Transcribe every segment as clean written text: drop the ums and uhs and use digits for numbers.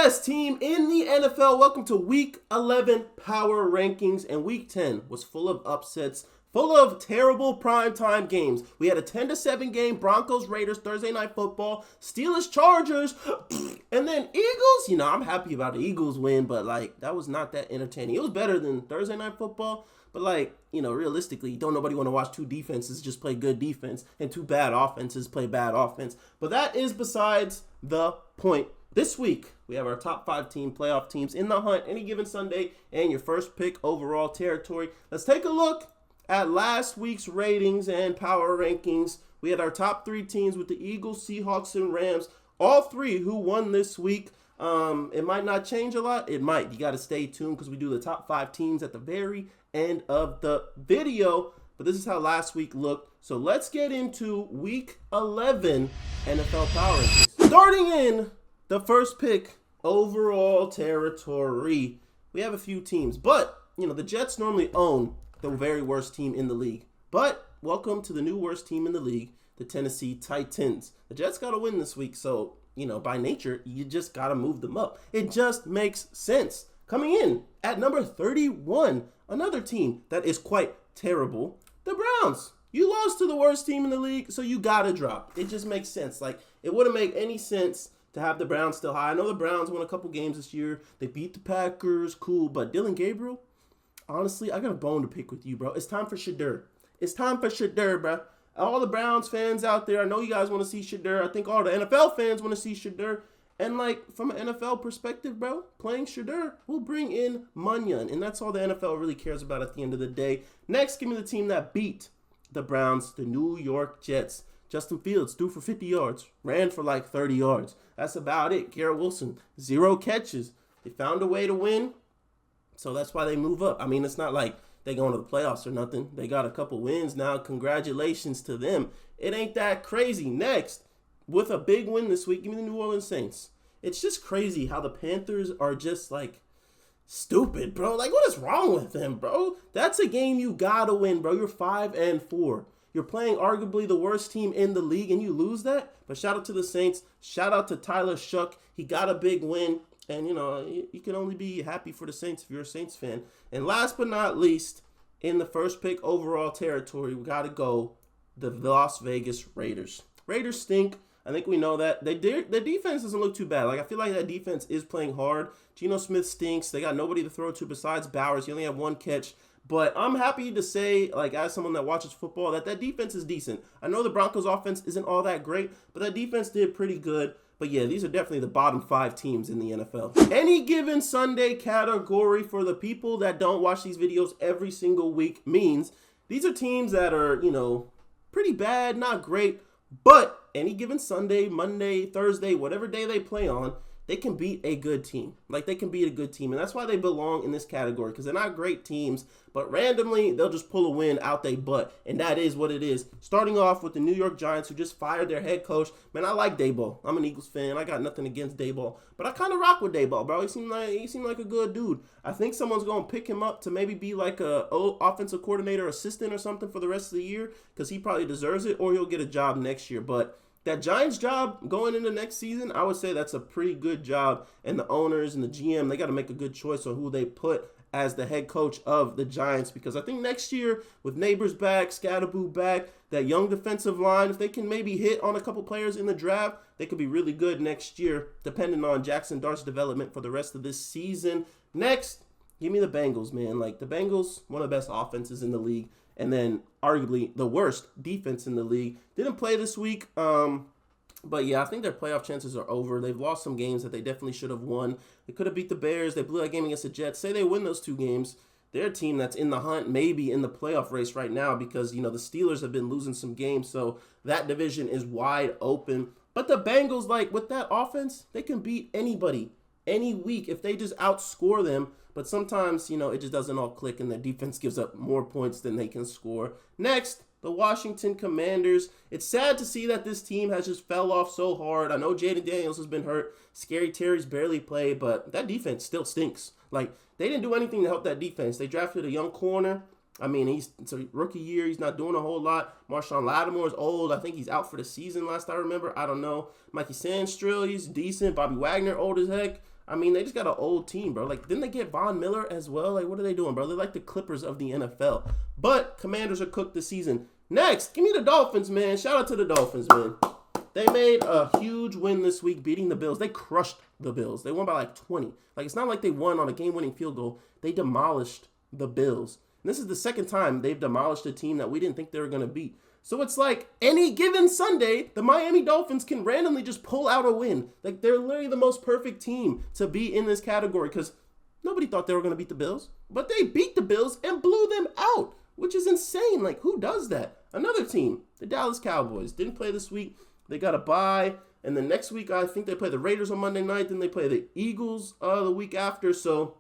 best team in the NFL. Welcome to Week 11 Power Rankings. And Week 10 was full of upsets, full of terrible primetime games. We had a 10-7 game, Broncos-Raiders, Thursday Night Football, Steelers-Chargers, and then Eagles. I'm happy about the Eagles win, but, that was not that entertaining. It was better than Thursday Night Football, but, realistically, don't nobody want to watch two defenses just play good defense and two bad offenses play bad offense. But that is besides the point. This week, we have our top 5 playoff teams in the hunt any given Sunday and your first pick overall territory. Let's take a look at last week's ratings and power rankings. We had our top 3 teams with the Eagles, Seahawks, and Rams. All 3 who won this week. It might not change a lot. It might. You got to stay tuned because we do the top 5 teams at the very end of the video. But this is how last week looked. So let's get into Week 11 NFL power rankings. Starting in the first pick overall territory, we have a few teams. But, the Jets normally own the very worst team in the league. But welcome to the new worst team in the league, the Tennessee Titans. The Jets got to win this week, so, by nature, you just got to move them up. It just makes sense. Coming in at number 31, another team that is quite terrible, the Browns. You lost to the worst team in the league, so you got to drop. It just makes sense. It wouldn't make any sense to have the Browns still high. I know the Browns won a couple games this year. They beat the Packers, cool, but Dylan Gabriel, honestly, I got a bone to pick with you, bro. It's time for Shedeur. It's time for Shedeur, bro. All the Browns fans out there, I know you guys want to see Shedeur. I think all the NFL fans want to see Shedeur. And, from an NFL perspective, bro, playing Shedeur will bring in Munyon. And that's all the NFL really cares about at the end of the day. Next, give me the team that beat the Browns, the New York Jets. Justin Fields threw for 50 yards, ran for 30 yards. That's about it. Garrett Wilson, 0 catches. They found a way to win. So that's why they move up. I mean, it's not like they going to the playoffs or nothing. They got a couple wins now. Congratulations to them. It ain't that crazy. Next, with a big win this week, give me the New Orleans Saints. It's just crazy how the Panthers are just, stupid, bro. What is wrong with them, bro? That's a game you got to win, bro. You're 5-4. You're playing arguably the worst team in the league, and you lose that? But shout out to the Saints. Shout out to Tyler Shuck. He got a big win. And, you can only be happy for the Saints if you're a Saints fan. And last but not least, in the first pick overall territory, we got to go the Las Vegas Raiders. Raiders stink. I think we know that. The defense doesn't look too bad. I feel like that defense is playing hard. Geno Smith stinks. They got nobody to throw to besides Bowers. He only had 1 catch. But I'm happy to say, as someone that watches football, that defense is decent. I know the Broncos offense isn't all that great, but that defense did pretty good. But yeah, these are definitely the bottom 5 teams in the NFL. Any given Sunday category for the people that don't watch these videos every single week means these are teams that are, pretty bad, not great, but any given Sunday, Monday, Thursday, whatever day they play on, they can beat a good team. They can beat a good team. And that's why they belong in this category, because they're not great teams, but randomly, they'll just pull a win out they butt. And that is what it is. Starting off with the New York Giants, who just fired their head coach. Man, I like Daboll. I'm an Eagles fan. I got nothing against Daboll. But I kind of rock with Daboll, bro. He seemed like a good dude. I think someone's going to pick him up to maybe be a offensive coordinator assistant or something for the rest of the year, because he probably deserves it, or he'll get a job next year. But that Giants job going into next season, I would say that's a pretty good job. And the owners and the GM, they got to make a good choice on who they put as the head coach of the Giants. Because I think next year, with Neighbors back, Scatterboo back, that young defensive line, if they can maybe hit on a couple players in the draft, they could be really good next year, depending on Jackson Dart's development for the rest of this season. Next, give me the Bengals, man. The Bengals, one of the best offenses in the league. And then arguably the worst defense in the league. Didn't play this week. But yeah, I think their playoff chances are over. They've lost some games that they definitely should have won. They could have beat the Bears. They blew that game against the Jets. Say they win those 2 games. They're a team that's in the hunt, maybe in the playoff race right now, because, the Steelers have been losing some games. So that division is wide open. But the Bengals, with that offense, they can beat anybody any week if they just outscore them. But sometimes, it just doesn't all click and the defense gives up more points than they can score. Next, the Washington Commanders. It's sad to see that this team has just fell off so hard. I know Jaden Daniels has been hurt. Scary Terry's barely played, but that defense still stinks. They didn't do anything to help that defense. They drafted a young corner. I mean, it's a rookie year. He's not doing a whole lot. Marshawn Lattimore is old. I think he's out for the season last I remember. I don't know. Mikey Sandstrill, he's decent. Bobby Wagner, old as heck. I mean, they just got an old team, bro. Like, didn't they get Von Miller as well? Like, what are they doing, bro? They're like the Clippers of the NFL. But Commanders are cooked this season. Next, give me the Dolphins, man. Shout out to the Dolphins, man. They made a huge win this week beating the Bills. They crushed the Bills. They won by like 20. Like, it's not like they won on a game-winning field goal. They demolished the Bills. And this is the second time they've demolished a team that we didn't think they were going to beat. So it's like any given Sunday, the Miami Dolphins can randomly just pull out a win. Like, they're literally the most perfect team to be in this category because nobody thought they were going to beat the Bills. But they beat the Bills and blew them out, which is insane. Like, who does that? Another team, the Dallas Cowboys, didn't play this week. They got a bye. And then next week, I think they play the Raiders on Monday night. Then they play the Eagles the week after. So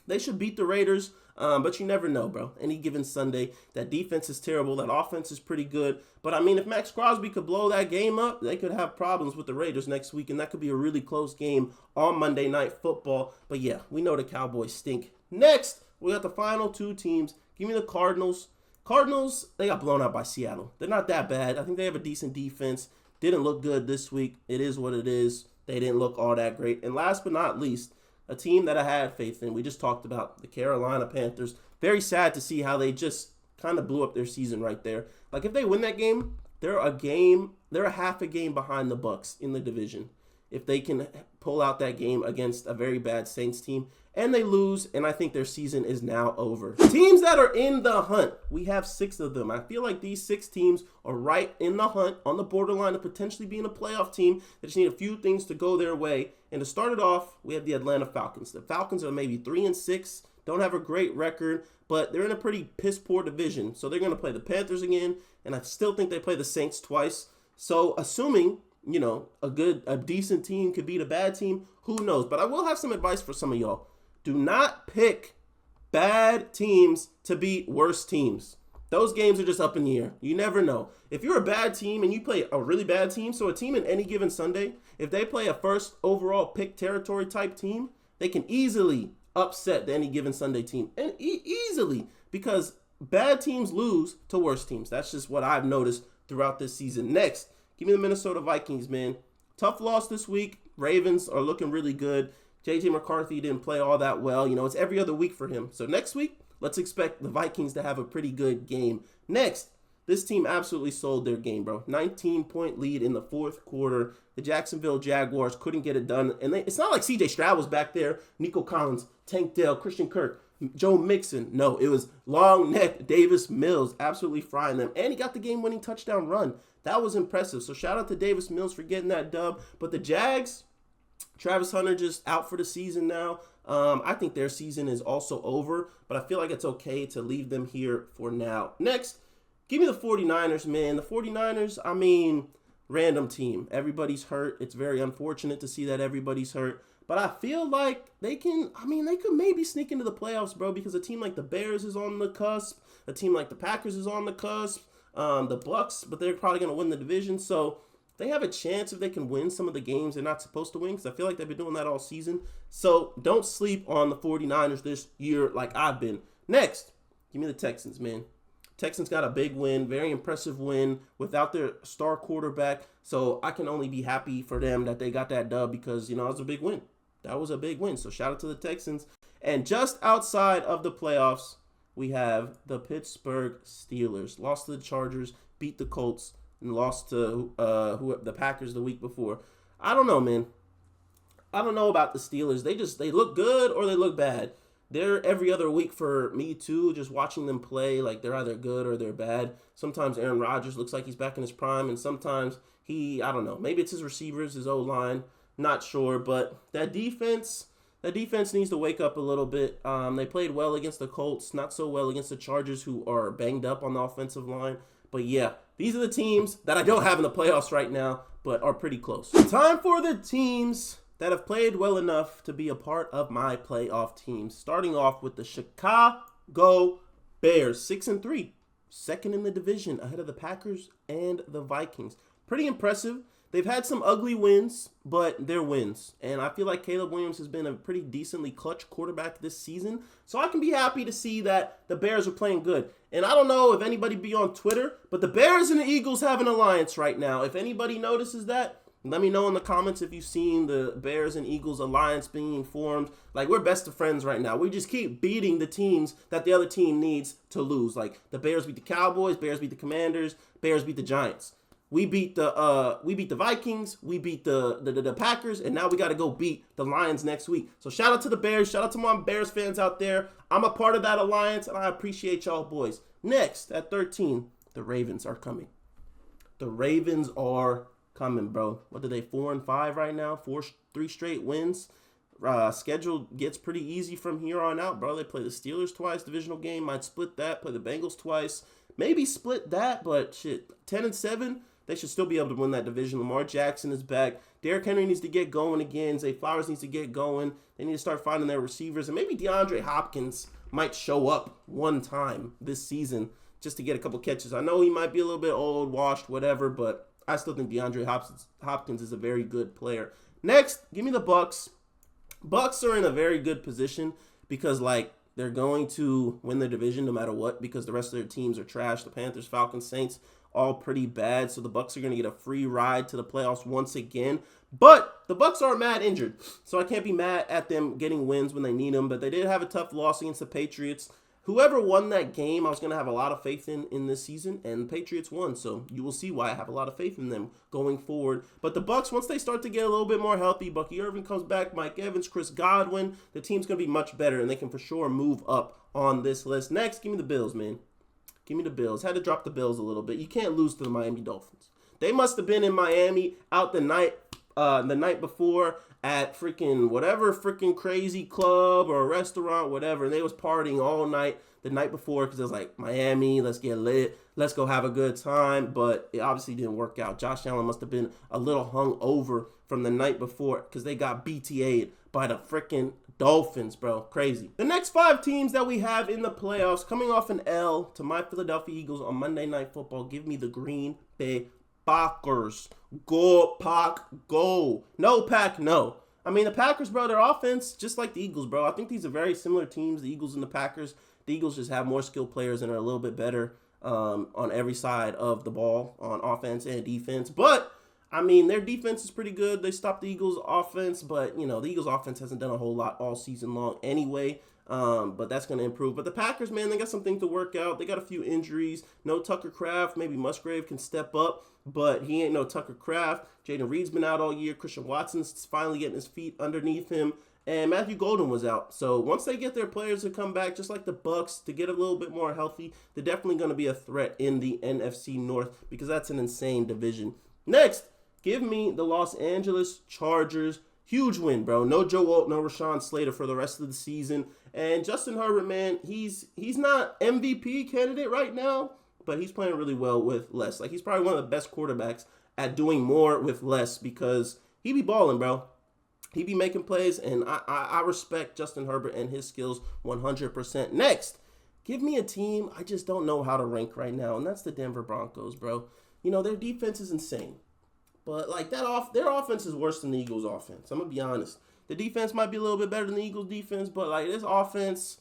they should beat the Raiders. But you never know, bro. Any given Sunday, that defense is terrible. That offense is pretty good. But, I mean, if Max Crosby could blow that game up, they could have problems with the Raiders next week. And that could be a really close game on Monday Night Football. But, yeah, we know the Cowboys stink. Next, we got the final two teams. Give me the Cardinals. Cardinals, they got blown out by Seattle. They're not that bad. I think they have a decent defense. Didn't look good this week. It is what it is. They didn't look all that great. And last but not least, a team that I had faith in, we just talked about, the Carolina Panthers. Very sad to see how they just kind of blew up their season right there. Like, if they win that game, they're a half a game behind the Bucs in the division. If they can pull out that game against a very bad Saints team, and they lose, and I think their season is now over. Teams that are in the hunt, we have 6 of them. I feel like these 6 teams are right in the hunt, on the borderline of potentially being a playoff team. They just need a few things to go their way. And to start it off, we have the Atlanta Falcons. The Falcons are maybe 3-6, don't have a great record, but they're in a pretty piss-poor division. So they're going to play the Panthers again, and I still think they play the Saints twice. So assuming, you know, a decent team could beat a bad team, who knows? But I will have some advice for some of y'all. Do not pick bad teams to beat worse teams. Those games are just up in the air. You never know. If you're a bad team and you play a really bad team, so a team in any given Sunday, if they play a first overall pick territory type team, they can easily upset the any given Sunday team. And easily, because bad teams lose to worse teams. That's just what I've noticed throughout this season. Next, give me the Minnesota Vikings, man. Tough loss this week. Ravens are looking really good. J.J. McCarthy didn't play all that well. You know, it's every other week for him. So next week, let's expect the Vikings to have a pretty good game. Next, this team absolutely sold their game, bro. 19-point lead in the fourth quarter. The Jacksonville Jaguars couldn't get it done. And it's not like C.J. Stroud was back there, Nico Collins, Tank Dell, Christian Kirk, Joe Mixon. No, it was long neck Davis Mills absolutely frying them. And he got the game-winning touchdown run. That was impressive. So shout out to Davis Mills for getting that dub. But the Jags, Travis Hunter just out for the season now. I think their season is also over, but I feel like it's okay to leave them here for now. Next, give me the 49ers, man. The 49ers, I mean, random team. Everybody's hurt. It's very unfortunate to see that everybody's hurt. But I feel like they could maybe sneak into the playoffs, bro, because a team like the Bears is on the cusp. A team like the Packers is on the cusp. The Bucs, but they're probably going to win the division. So they have a chance if they can win some of the games they're not supposed to win, because I feel like they've been doing that all season. So don't sleep on the 49ers this year like I've been. Next, give me the Texans, man. Texans got a big win, very impressive win without their star quarterback. So I can only be happy for them that they got that dub because, you know, it was a big win. That was a big win. So shout out to the Texans. And just outside of the playoffs, we have the Pittsburgh Steelers. Lost to the Chargers, beat the Colts, and lost to the Packers the week before. I don't know, man. I don't know about the Steelers. They look good or they look bad. They're every other week for me too, just watching them play. Like, they're either good or they're bad. Sometimes Aaron Rodgers looks like he's back in his prime, and sometimes I don't know. Maybe it's his receivers, his O-line. Not sure, but that defense needs to wake up a little bit. They played well against the Colts, not so well against the Chargers, who are banged up on the offensive line. But yeah, these are the teams that I don't have in the playoffs right now, but are pretty close. Time for the teams that have played well enough to be a part of my playoff teams. Starting off with the Chicago Bears, 6-3, second in the division, ahead of the Packers and the Vikings. Pretty impressive. They've had some ugly wins, but they're wins. And I feel like Caleb Williams has been a pretty decently clutch quarterback this season. So I can be happy to see that the Bears are playing good. And I don't know if anybody be on Twitter, but the Bears and the Eagles have an alliance right now. If anybody notices that, Let me know in the comments if you've seen the Bears and Eagles alliance being formed. Like, we're best of friends right now. We just keep beating the teams that the other team needs to lose. Like, the Bears beat the Cowboys, Bears beat the Commanders, Bears beat the Giants. We beat the Vikings, we beat the Packers, and now we got to go beat the Lions next week. So shout out to the Bears, shout out to my Bears fans out there. I'm a part of that alliance, and I appreciate y'all boys. Next, at 13, the Ravens are coming. The Ravens are coming, bro. What are they, 4-5 right now? 3 straight wins. Schedule gets pretty easy from here on out, bro. They play the Steelers twice, divisional game. Might split that. Play the Bengals twice. Maybe split that, but shit, 10-7. They should still be able to win that division. Lamar Jackson is back. Derrick Henry needs to get going again. Zay Flowers needs to get going. They need to start finding their receivers. And maybe DeAndre Hopkins might show up one time this season just to get a couple catches. I know he might be a little bit old, washed, whatever, but I still think DeAndre Hopkins is a very good player. Next, give me the Bucks. Bucks are in a very good position because, like, they're going to win their division no matter what because the rest of their teams are trash. The Panthers, Falcons, Saints, all pretty bad. So the Bucks are going to get a free ride to the playoffs once again. But the Bucks are mad injured, so I can't be mad at them getting wins when they need them. But they did have a tough loss against the Patriots. Whoever won that game, I was going to have a lot of faith in this season, and the Patriots won. So you will see why I have a lot of faith in them going forward. But the Bucks, once they start to get a little bit more healthy, Bucky Irvin comes back, Mike Evans, Chris Godwin, the team's going to be much better, and they can for sure move up on this list. Next, give me the Bills, man. Give me the Bills. Had to drop the Bills a little bit. You can't lose to the Miami Dolphins. They must have been in Miami out the night before at freaking whatever freaking crazy club or restaurant, whatever. And they was partying all night the night before because it was like, Miami, let's get lit. Let's go have a good time. But it obviously didn't work out. Josh Allen must have been a little hung over from the night before because they got BTA'd by the freaking Dolphins, bro. Crazy. The next 5 teams that we have in the playoffs, coming off an L to my Philadelphia Eagles on Monday Night Football, give me the Green Bay Packers. Go, Pack, go. No, Pack, no. I mean, the Packers, bro, their offense, just like the Eagles, bro. I think these are very similar teams, the Eagles and the Packers. The Eagles just have more skilled players and are a little bit better on every side of the ball, on offense and defense. But I mean, their defense is pretty good. They stopped the Eagles' offense, but, you know, the Eagles' offense hasn't done a whole lot all season long anyway, but that's going to improve. But the Packers, man, they got something to work out. They got a few injuries. No Tucker Kraft. Maybe Musgrave can step up, but he ain't no Tucker Kraft. Jaden Reed's been out all year. Christian Watson's finally getting his feet underneath him, and Matthew Golden was out. So once they get their players to come back, just like the Bucks, to get a little bit more healthy, they're definitely going to be a threat in the NFC North because that's an insane division. Next, give me the Los Angeles Chargers. Huge win, bro. No Joe Alt, no Rashawn Slater for the rest of the season. And Justin Herbert, man, he's not MVP candidate right now, but he's playing really well with less. Like, he's probably one of the best quarterbacks at doing more with less because he be balling, bro. He be making plays, and I respect Justin Herbert and his skills 100%. Next, give me a team I just don't know how to rank right now, and that's the Denver Broncos, bro. You know, their defense is insane. But, like, their offense is worse than the Eagles' offense. I'm going to be honest. The defense might be a little bit better than the Eagles' defense, but, like, this offense,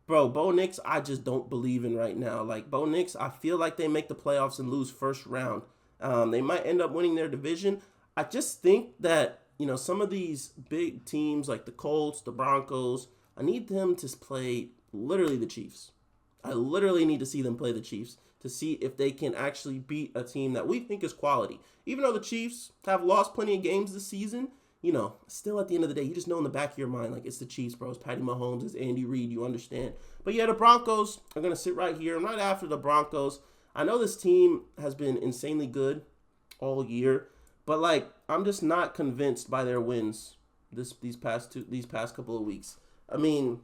bro, Bo Nix, I just don't believe in right now. Like, Bo Nix, I feel like they make the playoffs and lose first round. They might end up winning their division. I just think that, you know, some of these big teams like the Colts, the Broncos, I need them to play literally the Chiefs. I literally need to see them play the Chiefs to see if they can actually beat a team that we think is quality. Even though the Chiefs have lost plenty of games this season, you know, still at the end of the day, you just know in the back of your mind, like, it's the Chiefs, bro. It's Patty Mahomes, it's Andy Reid, you understand. But yeah, the Broncos are going to sit right here. I'm right after the Broncos. I know this team has been insanely good all year, but, like, I'm just not convinced by their wins these past couple of weeks. I mean,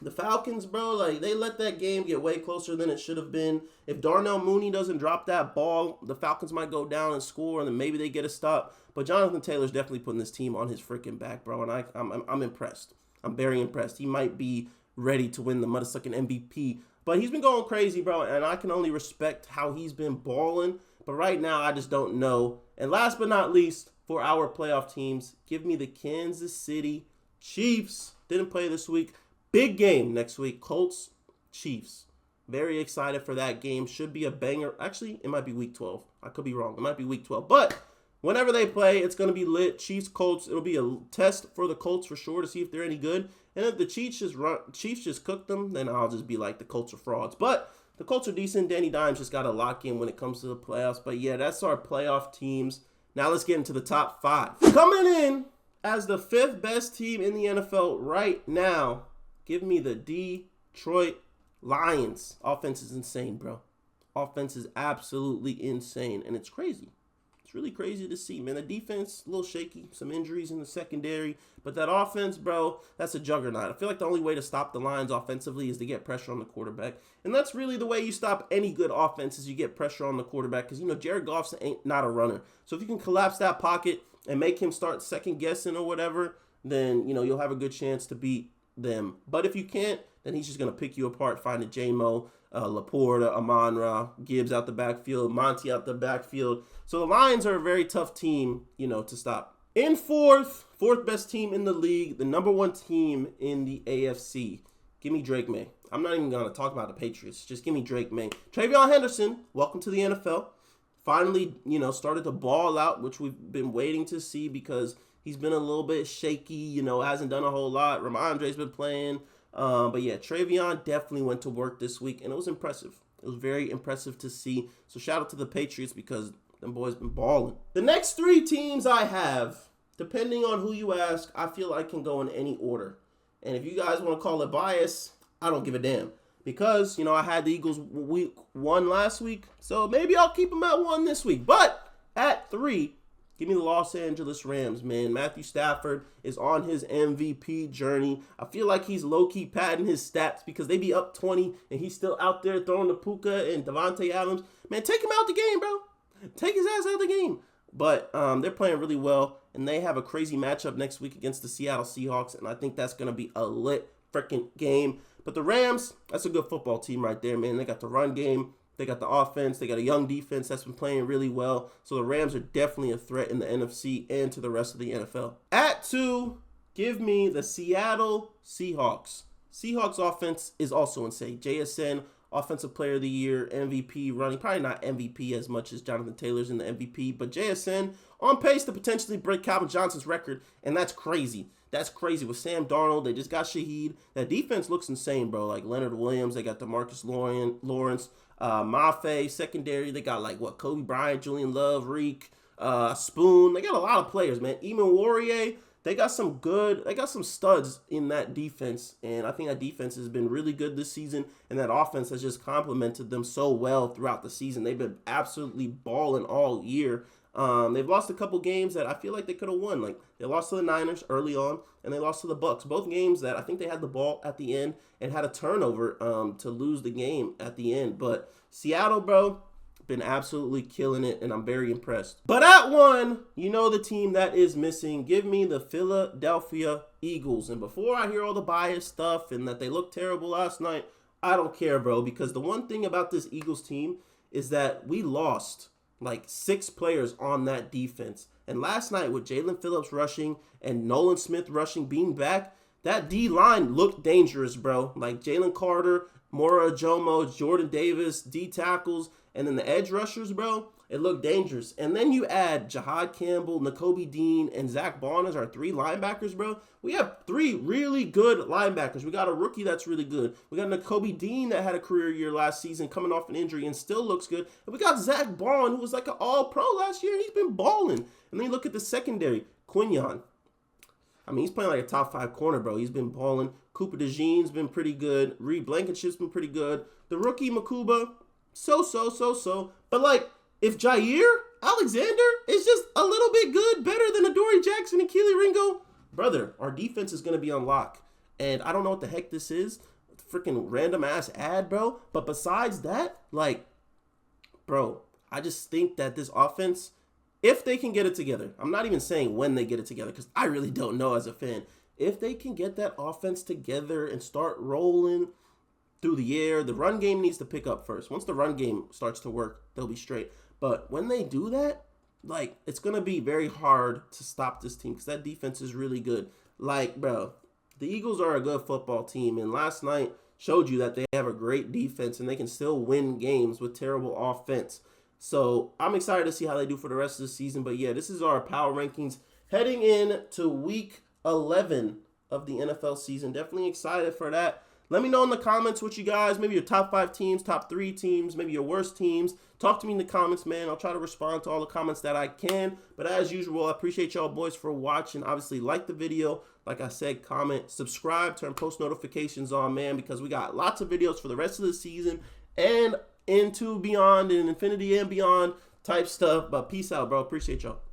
the Falcons, bro, like, they let that game get way closer than it should have been. If Darnell Mooney doesn't drop that ball, the Falcons might go down and score, and then maybe they get a stop. But Jonathan Taylor's definitely putting this team on his freaking back, bro, and I'm impressed. I'm very impressed. He might be ready to win the motherfucking MVP, but he's been going crazy, bro, and I can only respect how he's been balling. But right now, I just don't know. And last but not least, for our playoff teams, give me the Kansas City Chiefs. Didn't play this week. Big game next week. Colts, Chiefs. Very excited for that game. Should be a banger. Actually, it might be week 12. I could be wrong. It might be week 12. But whenever they play, it's going to be lit. Chiefs, Colts, it'll be a test for the Colts for sure to see if they're any good. And if the Chiefs just cook them, then I'll just be like the Colts are frauds. But the Colts are decent. Danny Dimes just got to lock in when it comes to the playoffs. But yeah, that's our playoff teams. Now let's get into the top 5. Coming in as the 5th best team in the NFL right now, give me the Detroit Lions. Offense is insane, bro. Offense is absolutely insane, and it's crazy. It's really crazy to see, man. The defense, a little shaky, some injuries in the secondary, but that offense, bro, that's a juggernaut. I feel like the only way to stop the Lions offensively is to get pressure on the quarterback, and that's really the way you stop any good offense is you get pressure on the quarterback because, Jared Goff's ain't not a runner. So if you can collapse that pocket and make him start second-guessing or whatever, then, you'll have a good chance to beat them. But if you can't, then he's just going to pick you apart, find a J-Mo, Laporta, Amon-Ra, Gibbs out the backfield, Monty out the backfield. So the Lions are a very tough team, to stop. In fourth best team in the league, the number 1 team in the AFC. Give me Drake May. I'm not even going to talk about the Patriots. Just give me Drake May. Travion Henderson, welcome to the NFL. Finally, started to ball out, which we've been waiting to see because he's been a little bit shaky, hasn't done a whole lot. Ramondre's been playing. But yeah, Travion definitely went to work this week, and it was impressive. It was very impressive to see. So shout out to the Patriots because them boys been balling. The next 3 teams I have, depending on who you ask, I feel like can go in any order. And if you guys want to call it bias, I don't give a damn. Because, I had the Eagles week 1 last week, so maybe I'll keep them at 1 this week. But at 3, give me the Los Angeles Rams, man. Matthew Stafford is on his MVP journey. I feel like he's low-key padding his stats because they be up 20 and he's still out there throwing to Puka and Devontae Adams. Man, take him out the game, bro. Take his ass out the game. But they're playing really well, and they have a crazy matchup next week against the Seattle Seahawks, and I think that's going to be a lit freaking game. But the Rams, that's a good football team right there, man. They got the run game. They got the offense. They got a young defense that's been playing really well. So the Rams are definitely a threat in the NFC and to the rest of the NFL. At 2, give me the Seattle Seahawks. Seahawks offense is also insane. JSN, Offensive Player of the Year, MVP running. Probably not MVP as much as Jonathan Taylor's in the MVP. But JSN on pace to potentially break Calvin Johnson's record. And that's crazy. That's crazy. With Sam Darnold, they just got Shaheed. That defense looks insane, bro. Like Leonard Williams, they got DeMarcus Lawrence. Mafe, secondary, they got Kobe Bryant, Julian Love, Reek, Spoon. They got a lot of players, man. Eamon Warrior, they got some studs in that defense. And I think that defense has been really good this season. And that offense has just complemented them so well throughout the season. They've been absolutely balling all year. They've lost a couple games that I feel like they could have won. Like they lost to the Niners early on, and they lost to the Bucks. Both games that I think they had the ball at the end and had a turnover to lose the game at the end. But Seattle, bro, been absolutely killing it, and I'm very impressed. But at 1, the team that is missing. Give me the Philadelphia Eagles. And before I hear all the bias stuff and that they looked terrible last night, I don't care, bro, because the one thing about this Eagles team is that we lost 6 players on that defense. And last night with Jalen Phillips rushing and Nolan Smith rushing, being back, that D-line looked dangerous, bro. Like Jalen Carter, Mora Jomo, Jordan Davis, D tackles, and then the edge rushers, bro. It looked dangerous. And then you add Jahad Campbell, Nakobe Dean, and Zach Bond as our 3 linebackers, bro. We have 3 really good linebackers. We got a rookie that's really good. We got Nakobe Dean that had a career year last season coming off an injury and still looks good. And we got Zach Bond, who was like an all-pro last year, and he's been balling. And then you look at the secondary, Quinyon. I mean, he's playing like a top 5 corner, bro. He's been balling. Cooper DeJean's been pretty good. Reed Blankenship's been pretty good. The rookie, Makuba, so. But if Jair Alexander is just a little bit good, better than Adoree Jackson and Keely Ringo, brother, our defense is going to be on lock. And I don't know what the heck this is. Freaking random ass ad, bro. But besides that, bro, I just think that this offense, if they can get it together, I'm not even saying when they get it together because I really don't know as a fan. If they can get that offense together and start rolling through the air, the run game needs to pick up first. Once the run game starts to work, they'll be straight. But when they do that, it's going to be very hard to stop this team because that defense is really good. Bro, the Eagles are a good football team, and last night showed you that they have a great defense and they can still win games with terrible offense. So I'm excited to see how they do for the rest of the season. But yeah, this is our power rankings heading in to week 11 of the NFL season. Definitely excited for that. Let me know in the comments what you guys, maybe your top 5 teams, top 3 teams, maybe your worst teams. Talk to me in the comments, man. I'll try to respond to all the comments that I can. But as usual, I appreciate y'all boys for watching. Obviously, like the video. Like I said, comment, subscribe, turn post notifications on, man, because we got lots of videos for the rest of the season and into beyond and infinity and beyond type stuff. But peace out, bro. Appreciate y'all.